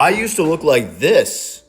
I used to look like this.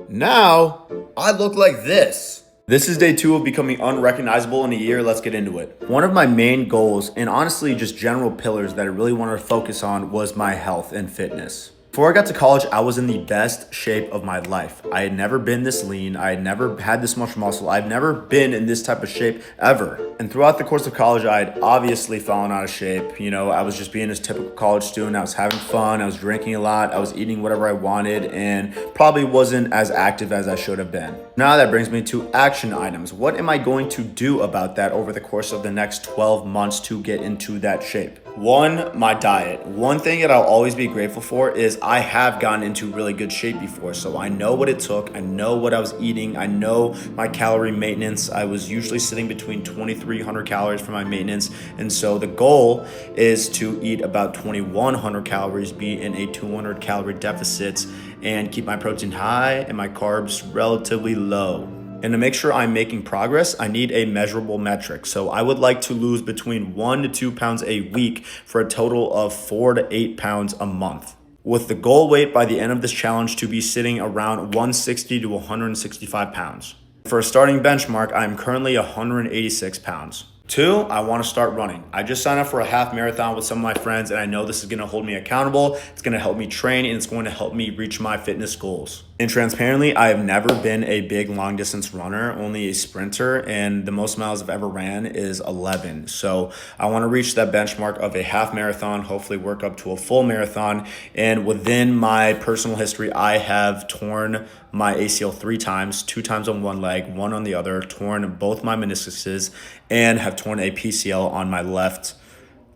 Now, I look like this. This is day 2 of becoming unrecognizable in a year. Let's get into it. One of my main goals, and honestly just general pillars that I really wanted to focus on, was my health and fitness. Before I got to college, I was in the best shape of my life. I had never been this lean. I had never had this much muscle. I've never been in this type of shape ever. And throughout the course of college, I had obviously fallen out of shape. You know, I was just being this typical college student. I was having fun. I was drinking a lot. I was eating whatever I wanted and probably wasn't as active as I should have been. Now that brings me to action items. What am I going to do about that over the course of the next 12 months to get into that shape? 1, my diet. One thing that I'll always be grateful for is I have gotten into really good shape before. So I know what it took. I know what I was eating. I know my calorie maintenance. I was usually sitting between 2,300 calories for my maintenance. And so the goal is to eat about 2,100 calories, be in a 200 calorie deficit, and keep my protein high and my carbs relatively low. And to make sure I'm making progress, I need a measurable metric. So I would like to lose between 1 to 2 pounds a week for a total of 4 to 8 pounds a month, with the goal weight by the end of this challenge to be sitting around 160 to 165 pounds. For a starting benchmark, I'm currently 186 pounds. 2, I want to start running. I just signed up for a half marathon with some of my friends, and I know this is going to hold me accountable. It's going to help me train, and it's going to help me reach my fitness goals. And transparently, I have never been a big long distance runner, only a sprinter, and the most miles I've ever ran is 11. So I want to reach that benchmark of a half marathon, hopefully work up to a full marathon. And within my personal history, I have torn my ACL 3 times, 2 times on one leg, 1 on the other, torn both my meniscuses, and have torn a PCL on my left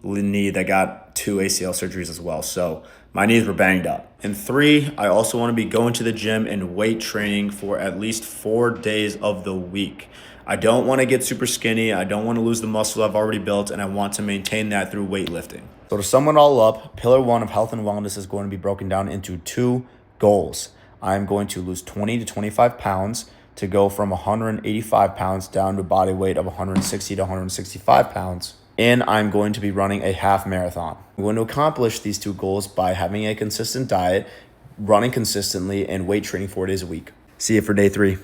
knee that got 2 ACL surgeries as well. So my knees were banged up. And 3, I also want to be going to the gym and weight training for at least 4 days of the week. I don't want to get super skinny. I don't want to lose the muscle I've already built, and I want to maintain that through weightlifting. So to sum it all up, pillar 1 of health and wellness is going to be broken down into 2 goals. I'm going to lose 20 to 25 pounds to go from 185 pounds down to a body weight of 160 to 165 pounds. And I'm going to be running a half marathon. I'm going to accomplish these 2 goals by having a consistent diet, running consistently, and weight training 4 days a week. See you for day 3.